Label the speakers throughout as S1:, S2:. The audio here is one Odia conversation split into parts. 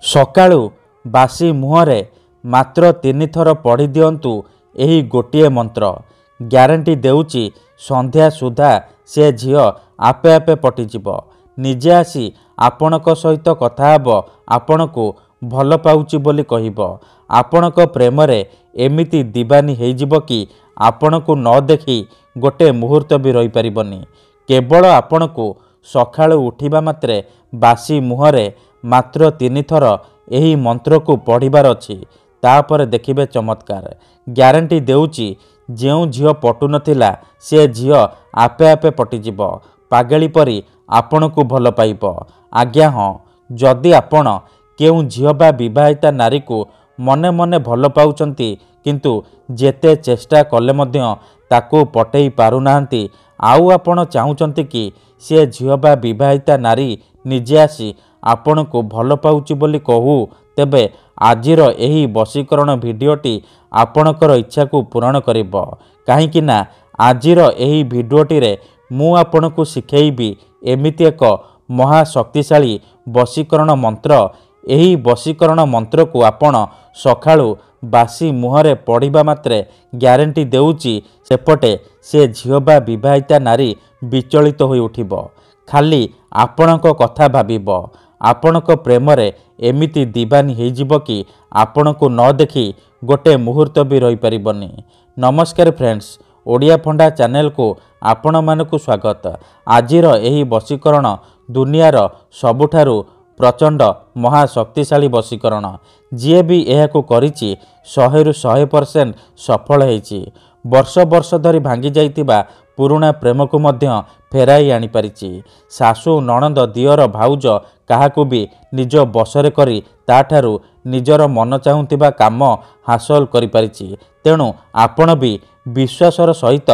S1: ସକାଳୁ ବାସି ମୁହଁରେ ମାତ୍ର 3 ଥର ପଢ଼ି ଦିଅନ୍ତୁ ଏହି ଗୋଟିଏ ମନ୍ତ୍ର। ଗ୍ୟାରେଣ୍ଟି ଦେଉଛି ସନ୍ଧ୍ୟା ସୁଦ୍ଧା ସେ ଝିଅ ଆପେ ଆପେ ପଟିଯିବ। ନିଜେ ଆସି ଆପଣଙ୍କ ସହିତ କଥା ହେବ, ଆପଣଙ୍କୁ ଭଲ ପାଉଛି ବୋଲି କହିବ। ଆପଣଙ୍କ ପ୍ରେମରେ ଏମିତି ଦିବାନୀ ହେଇଯିବ କି ଆପଣଙ୍କୁ ନ ଦେଖି ଗୋଟେ ମୁହୂର୍ତ୍ତ ବି ରହିପାରିବନି। କେବଳ ଆପଣଙ୍କୁ ସକାଳୁ ଉଠିବା ମାତ୍ରେ ବାସି ମୁହଁରେ ମାତ୍ର 3 ଥର ଏହି ମନ୍ତ୍ରକୁ ପଢ଼ିବାର ଅଛି। ତାପରେ ଦେଖିବେ ଚମତ୍କାର। ଗ୍ୟାରେଣ୍ଟି ଦେଉଛି ଯେଉଁ ଝିଅ ପଟୁନଥିଲା ସେ ଝିଅ ଆପେ ଆପେ ପଟିଯିବ। ପାଗଳି ପରି ଆପଣଙ୍କୁ ଭଲ ପାଇବ। ଆଜ୍ଞା ହଁ, ଯଦି ଆପଣ କେଉଁ ଝିଅ ବା ବିବାହିତା ନାରୀକୁ ମନେ ମନେ ଭଲ ପାଉଛନ୍ତି କିନ୍ତୁ ଯେତେ ଚେଷ୍ଟା କଲେ ମଧ୍ୟ ତାକୁ ପଟେଇ ପାରୁନାହାନ୍ତି, ଆଉ ଆପଣ ଚାହୁଁଛନ୍ତି କି ସେ ଝିଅ ବା ବିବାହିତା ନାରୀ ନିଜେ ଆସି ଆପଣଙ୍କୁ ଭଲ ପାଉଛି ବୋଲି କହୁ, ତେବେ ଆଜିର ଏହି ବଶୀକରଣ ଭିଡ଼ିଓଟି ଆପଣଙ୍କର ଇଚ୍ଛାକୁ ପୂରଣ କରିବ। କାହିଁକି ନା ଆଜିର ଏହି ଭିଡ଼ିଓଟିରେ ମୁଁ ଆପଣଙ୍କୁ ଶିଖେଇବି ଏମିତି ଏକ ମହାଶକ୍ତିଶାଳୀ ବଶୀକରଣ ମନ୍ତ୍ର। ଏହି ବଶୀକରଣ ମନ୍ତ୍ରକୁ ଆପଣ ସକାଳୁ ବାସି ମୁହଁରେ ପଢ଼ିବା ମାତ୍ରେ ଗ୍ୟାରେଣ୍ଟି ଦେଉଛି ସେପଟେ ସେ ଝିଅ ବା ବିବାହିତା ନାରୀ ବିଚଳିତ ହୋଇ ଉଠିବ। ଖାଲି ଆପଣଙ୍କ କଥା ଭାବିବ। ଆପଣଙ୍କ ପ୍ରେମରେ ଏମିତି ଦିବାନୀ ହେଇଯିବ କି ଆପଣଙ୍କୁ ନ ଦେଖି ଗୋଟେ ମୁହୂର୍ତ୍ତ ବି ରହିପାରିବନି। ନମସ୍କାର ଫ୍ରେଣ୍ଡସ୍, ଓଡ଼ିଆ ଫଣ୍ଡା ଚ୍ୟାନେଲକୁ ଆପଣମାନଙ୍କୁ ସ୍ୱାଗତ। ଆଜିର ଏହି ବଶୀକରଣ ଦୁନିଆର ସବୁଠାରୁ ପ୍ରଚଣ୍ଡ ମହାଶକ୍ତିଶାଳୀ ବଶୀକରଣ। ଯିଏ ବି ଏହାକୁ କରିଛି 100ରୁ 100% ସଫଳ ହେଇଛି। ବର୍ଷ ବର୍ଷ ଧରି ଭାଙ୍ଗି ଯାଇଥିବା ପୁରୁଣା ପ୍ରେମକୁ ମଧ୍ୟ ଫେରାଇ ଆଣିପାରିଛି। ଶାଶୁ, ନଣନ୍ଦ, ଦିଅର, ଭାଉଜ କାହାକୁ ବି ନିଜ ବଶରେ କରି ତାଠାରୁ ନିଜର ମନ ଚାହୁଁଥିବା କାମ ହାସଲ କରିପାରିଛି। ତେଣୁ ଆପଣ ବି ବିଶ୍ୱାସର ସହିତ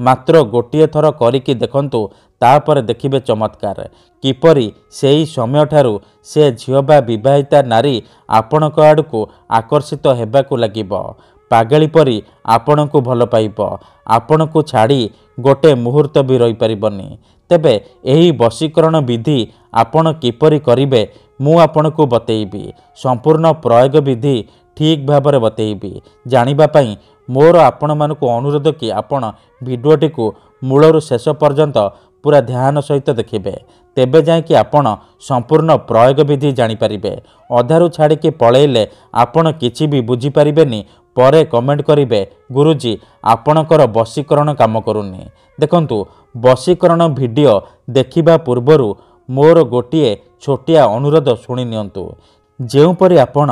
S1: ମାତ୍ର ଗୋଟିଏ ଥର କରିକି ଦେଖନ୍ତୁ। ତାପରେ ଦେଖିବେ ଚମତ୍କାର। କିପରି ସେହି ସମୟଠାରୁ ସେ ଝିଅ ବା ବିବାହିତା ନାରୀ ଆପଣଙ୍କ ଆଡ଼କୁ ଆକର୍ଷିତ ହେବାକୁ ଲାଗିବ। ପାଗଳି ପରି ଆପଣଙ୍କୁ ଭଲ ପାଇବ। ଆପଣଙ୍କୁ ଛାଡ଼ି ଗୋଟେ ମୁହୂର୍ତ୍ତ ବି ରହିପାରିବନି। ତେବେ ଏହି ବଶୀକରଣ ବିଧି ଆପଣ କିପରି କରିବେ ମୁଁ ଆପଣଙ୍କୁ ବତେଇବି। ସମ୍ପୂର୍ଣ୍ଣ ପ୍ରୟୋଗ ବିଧି ଠିକ୍ ଭାବରେ ବତେଇବି। ଜାଣିବା ପାଇଁ ମୋର ଆପଣମାନଙ୍କୁ ଅନୁରୋଧ କି ଆପଣ ଭିଡ଼ିଓଟିକୁ ମୂଳରୁ ଶେଷ ପର୍ଯ୍ୟନ୍ତ ପୁରା ଧ୍ୟାନ ସହିତ ଦେଖିବେ। ତେବେ ଯାଇକି ଆପଣ ସମ୍ପୂର୍ଣ୍ଣ ପ୍ରୟୋଗ ବିଧି ଜାଣିପାରିବେ। ଅଧାରୁ ଛାଡ଼ିକି ପଳେଇଲେ ଆପଣ କିଛି ବି ବୁଝିପାରିବେନି। ପରେ କମେଣ୍ଟ କରିବେ, ଗୁରୁଜୀ ଆପଣଙ୍କର ବଶୀକରଣ କାମ କରୁନି। ଦେଖନ୍ତୁ, ବଶୀକରଣ ଭିଡ଼ିଓ ଦେଖିବା ପୂର୍ବରୁ ମୋର ଗୋଟିଏ ଛୋଟିଆ ଅନୁରୋଧ ଶୁଣି ନିଅନ୍ତୁ। ଯେଉଁପରି ଆପଣ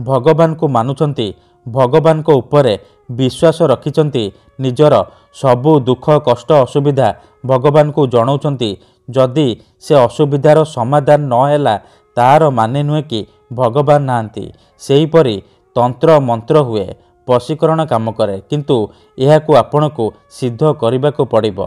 S1: ଭଗବାନଙ୍କୁ ମାନୁଛନ୍ତି, ଭଗବାନଙ୍କ ଉପରେ ବିଶ୍ୱାସ ରଖିଛନ୍ତି, ନିଜର ସବୁ ଦୁଃଖ କଷ୍ଟ ଅସୁବିଧା ଭଗବାନଙ୍କୁ ଜଣାଉଛନ୍ତି, ଯଦି ସେ ଅସୁବିଧାର ସମାଧାନ ନ ହେଲା ତାହାର ମାନେ ନୁହେଁ କି ଭଗବାନ ନାହାନ୍ତି। ସେହିପରି ତନ୍ତ୍ର ମନ୍ତ୍ର ହୁଏ, ବଶୀକରଣ କାମ କରେ, କିନ୍ତୁ ଏହାକୁ ଆପଣଙ୍କୁ ସିଦ୍ଧ କରିବାକୁ ପଡ଼ିବ।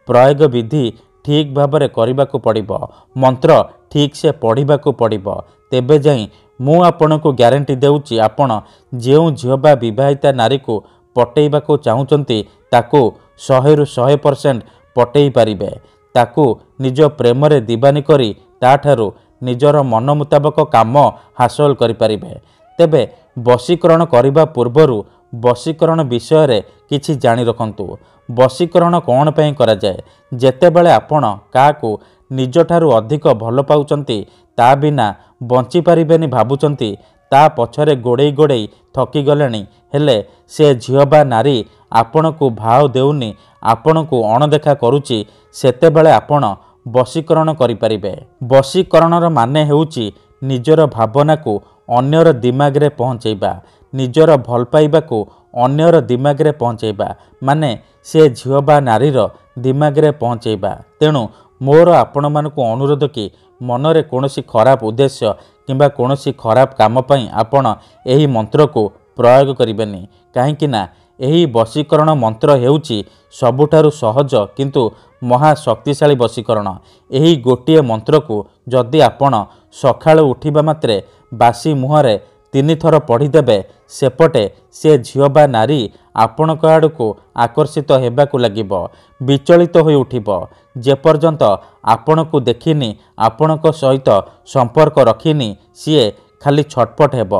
S1: ପ୍ରୟୋଗ ବିଧି ଠିକ୍ ଭାବରେ କରିବାକୁ ପଡ଼ିବ। ମନ୍ତ୍ର ଠିକ୍ ସେ ପଢ଼ିବାକୁ ପଡ଼ିବ। ତେବେ ଯାଇ ମୁଁ ଆପଣଙ୍କୁ ଗ୍ୟାରେଣ୍ଟି ଦେଉଛି ଆପଣ ଯେଉଁ ଝିଅ ବା ବିବାହିତା ନାରୀକୁ ପଟେଇବାକୁ ଚାହୁଁଛନ୍ତି ତାକୁ 100ରୁ 100% ପଟେଇ ପାରିବେ। ତାକୁ ନିଜ ପ୍ରେମରେ ଦିବାନୀ କରି ତାଠାରୁ ନିଜର ମନ ମୁତାବକ କାମ ହାସଲ କରିପାରିବେ। ତେବେ ବଶୀକରଣ କରିବା ପୂର୍ବରୁ ବଶୀକରଣ ବିଷୟରେ କିଛି ଜାଣି ରଖନ୍ତୁ। ବଶୀକରଣ କ'ଣ ପାଇଁ କରାଯାଏ? ଯେତେବେଳେ ଆପଣ କାହାକୁ ନିଜଠାରୁ ଅଧିକ ଭଲ ପାଉଛନ୍ତି, ତା ବିନା ବଞ୍ଚିପାରିବେନି ଭାବୁଛନ୍ତି, ତା ପଛରେ ଗୋଡ଼େଇ ଗୋଡ଼େଇ ଥକିଗଲେଣି, ହେଲେ ସେ ଝିଅ ବା ନାରୀ ଆପଣଙ୍କୁ ଭାව ଦେଉନି, ଆପଣଙ୍କୁ ଅଣଦେଖା କରୁଛି, ସେତେବେଳେ ଆପଣ ବଶୀକରଣ କରିପାରିବେ। ବଶୀକରଣର ମାନେ ହେଉଛି ନିଜର ଭାବନାକୁ ଅନ୍ୟର ଦିମାଗରେ ପହଞ୍ଚାଇବା। ନିଜର ଭଲ ପାଇବାକୁ ଅନ୍ୟର ଦିମାଗରେ ପହଞ୍ଚାଇବା ମାନେ ସେ ଝିଅ ବା ନାରୀର ଦିମାଗରେ ପହଞ୍ଚାଇବା। ତେଣୁ ମୋର ଆପଣମାନଙ୍କୁ ଅନୁରୋଧ କି ମନରେ କୌଣସି ଖରାପ ଉଦ୍ଦେଶ୍ୟ କିମ୍ବା କୌଣସି ଖରାପ କାମ ପାଇଁ ଆପଣ ଏହି ମନ୍ତ୍ରକୁ ପ୍ରୟୋଗ କରିବେନି। କାହିଁକି ନା ଏହି ବଶୀକରଣ ମନ୍ତ୍ର ହେଉଛି ସବୁଠାରୁ ସହଜ କିନ୍ତୁ ମହାଶକ୍ତିଶାଳୀ ବଶୀକରଣ। ଏହି ଗୋଟିଏ ମନ୍ତ୍ରକୁ ଯଦି ଆପଣ ସକାଳୁ ଉଠିବା ମାତ୍ରେ ବାସି ମୁହଁରେ 3 ଥର ପଢ଼ିଦେବେ, ସେପଟେ ସେ ଝିଅ ବା ନାରୀ ଆପଣଙ୍କ ଆଡ଼କୁ ଆକର୍ଷିତ ହେବାକୁ ଲାଗିବ। ବିଚଳିତ ହୋଇ ଉଠିବ। ଯେପର୍ଯ୍ୟନ୍ତ ଆପଣଙ୍କୁ ଦେଖିନି, ଆପଣଙ୍କ ସହିତ ସମ୍ପର୍କ ରଖିନି, ସିଏ ଖାଲି ଛଟପଟ ହେବ।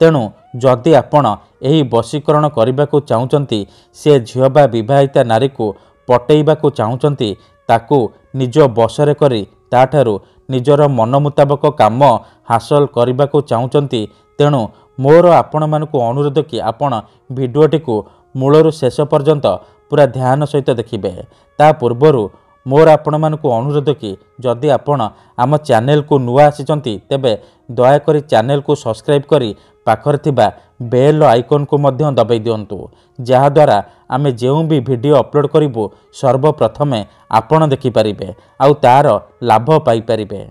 S1: ତେଣୁ ଯଦି ଆପଣ ଏହି ବଶୀକରଣ କରିବାକୁ ଚାହୁଁଛନ୍ତି, ସେ ଝିଅ ବା ବିବାହିତା ନାରୀକୁ ପଟେଇବାକୁ ଚାହୁଁଛନ୍ତି, ତାକୁ ନିଜ ବଶରେ କରି ତାଠାରୁ ନିଜର ମନ ମୁତାବକ କାମ ହାସଲ କରିବାକୁ ଚାହୁଁଛନ୍ତି, ତେଣୁ ମୋର ଆପଣମାନଙ୍କୁ ଅନୁରୋଧ କି ଆପଣ ଭିଡ଼ିଓଟିକୁ ମୂଳରୁ ଶେଷ ପର୍ଯ୍ୟନ୍ତ ପୁରା ଧ୍ୟାନ ସହିତ ଦେଖିବେ। ତା ପୂର୍ବରୁ ମୋର ଆପଣମାନଙ୍କୁ ଅନୁରୋଧ କି ଯଦି ଆପଣ ଆମ ଚ୍ୟାନେଲକୁ ନୂଆ ଆସିଛନ୍ତି, ତେବେ ଦୟାକରି ଚ୍ୟାନେଲକୁ ସବସ୍କ୍ରାଇବ୍ କରି ପାଖରେ ଥିବା ବେଲ୍ ଆଇକନ୍କୁ ମଧ୍ୟ ଦବାଇ ଦିଅନ୍ତୁ, ଯାହାଦ୍ୱାରା ଆମେ ଯେଉଁ ବି ଭିଡ଼ିଓ ଅପଲୋଡ଼ କରିବୁ ସର୍ବପ୍ରଥମେ ଆପଣ ଦେଖିପାରିବେ ଆଉ ତା'ର ଲାଭ ପାଇପାରିବେ।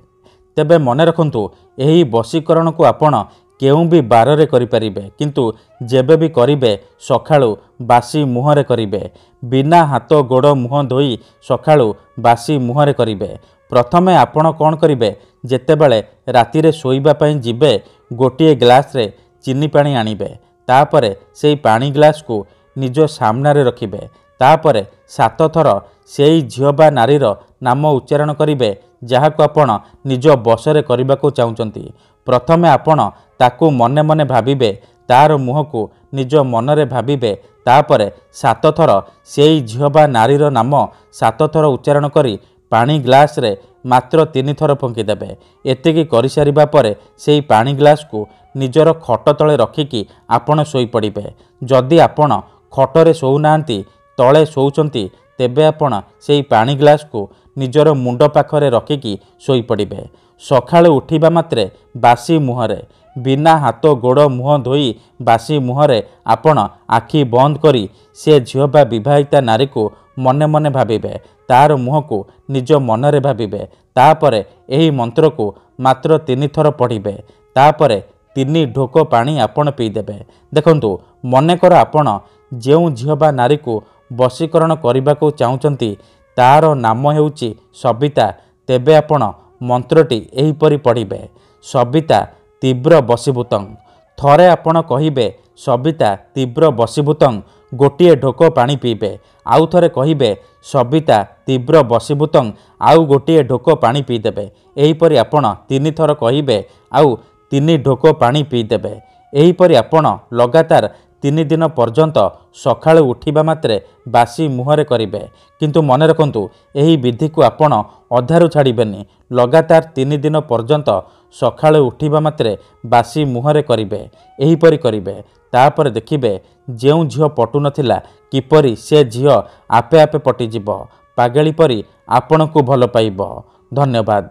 S1: ତେବେ ମନେ ରଖନ୍ତୁ, ଏହି ବଶୀକରଣକୁ ଆପଣ କେଉଁ ବି ବାରରେ କରିପାରିବେ, କିନ୍ତୁ ଯେବେ ବି କରିବେ ସକାଳୁ ବାସି ମୁହଁରେ କରିବେ। ବିନା ହାତ ଗୋଡ଼ ମୁହଁ ଧୋଇ ସକାଳୁ ବାସି ମୁହଁରେ କରିବେ। ପ୍ରଥମେ ଆପଣ କ'ଣ କରିବେ, ଯେତେବେଳେ ରାତିରେ ଶୋଇବା ପାଇଁ ଯିବେ ଗୋଟିଏ ଗ୍ଲାସରେ ଚିନି ପାଣି ଆଣିବେ। ତାପରେ ସେଇ ପାଣି ଗ୍ଲାସକୁ ନିଜ ସାମ୍ନାରେ ରଖିବେ। ତାପରେ 7 ଥର ସେଇ ଝିଅ ବା ନାରୀର ନାମ ଉଚ୍ଚାରଣ କରିବେ, ଯାହାକୁ ଆପଣ ନିଜ ବଶରେ କରିବାକୁ ଚାହୁଁଛନ୍ତି। ପ୍ରଥମେ ଆପଣ ତାକୁ ମନେ ମନେ ଭାବିବେ, ତାର ମୁହଁକୁ ନିଜ ମନରେ ଭାବିବେ। ତାପରେ 7 ଥର ସେଇ ଝିଅ ବା ନାରୀର ନାମ 7 ଥର ଉଚ୍ଚାରଣ କରି ପାଣି ଗ୍ଲାସରେ ମାତ୍ର 3 ଥର ଫୁଙ୍କିଦେବେ। ଏତିକି କରିସାରିବା ପରେ ସେଇ ପାଣି ଗ୍ଲାସକୁ ନିଜର ଖଟ ତଳେ ରଖିକି ଆପଣ ଶୋଇପଡ଼ିବେ। ଯଦି ଆପଣ ଖଟରେ ଶୋଉନାହାନ୍ତି, ତଳେ ଶୋଉଛନ୍ତି, ତେବେ ଆପଣ ସେଇ ପାଣି ଗ୍ଲାସକୁ ନିଜର ମୁଣ୍ଡ ପାଖରେ ରଖିକି ଶୋଇପଡ଼ିବେ। ସକାଳୁ ଉଠିବା ମାତ୍ରେ ବାସି ମୁହଁରେ, ବିନା ହାତ ଗୋଡ଼ ମୁହଁ ଧୋଇ ବାସି ମୁହଁରେ ଆପଣ ଆଖି ବନ୍ଦ କରି ସେ ଝିଅ ବା ବିବାହିତା ନାରୀକୁ ମନେ ମନେ ଭାବିବେ, ତାର ମୁହଁକୁ ନିଜ ମନରେ ଭାବିବେ। ତାପରେ ଏହି ମନ୍ତ୍ରକୁ ମାତ୍ର 3 ଥର ପଢ଼ିବେ। ତାପରେ 3 ଢୋକ ପାଣି ଆପଣ ପିଇଦେବେ। ଦେଖନ୍ତୁ, ମନେକର ଆପଣ ଯେଉଁ ଝିଅ ବା ନାରୀକୁ ବଶୀକରଣ କରିବାକୁ ଚାହୁଁଛନ୍ତି ତାର ନାମ ହେଉଛି ସବିତା, ତେବେ ଆପଣ ମନ୍ତ୍ରଟି ଏହିପରି ପଢ଼ିବେ, ସବିତା ତୀବ୍ର ବଶୀଭୂତଂ। ଥରେ ଆପଣ କହିବେ ସବିତା ତୀବ୍ର ବଶୀଭୂତଂ, ଗୋଟିଏ ଢୋକ ପାଣି ପିଇବେ। ଆଉ ଥରେ କହିବେ ସବିତା ତୀବ୍ର ବଶୀଭୂତଂ, ଆଉ ଗୋଟିଏ ଢୋକ ପାଣି ପିଇଦେବେ। ଏହିପରି ଆପଣ 3 ଥର କହିବେ ଆଉ 3 ଢୋକ ପାଣି ପିଇଦେବେ। ଏହିପରି ଆପଣ ଲଗାତାର 3 ଦିନ ପର୍ଯ୍ୟନ୍ତ ସକାଳୁ ଉଠିବା ମାତ୍ରେ ବାସି ମୁହଁରେ କରିବେ। କିନ୍ତୁ ମନେ ରଖନ୍ତୁ, ଏହି ବିଧିକୁ ଆପଣ ଅଧାରୁ ଛାଡ଼ିବେନି। ଲଗାତାର 3 ଦିନ ପର୍ଯ୍ୟନ୍ତ ସକାଳୁ ଉଠିବା ମାତ୍ରେ ବାସି ମୁହଁରେ କରିବେ। ଏହିପରି କରିବେ। ତାପରେ ଦେଖିବେ ଯେଉଁ ଝିଅ ପଟୁନଥିଲା, କିପରି ସେ ଝିଅ ଆପେ ଆପେ ପଟିଯିବ, ପାଗଳି ପରି ଆପଣଙ୍କୁ ଭଲ ପାଇବ। ଧନ୍ୟବାଦ।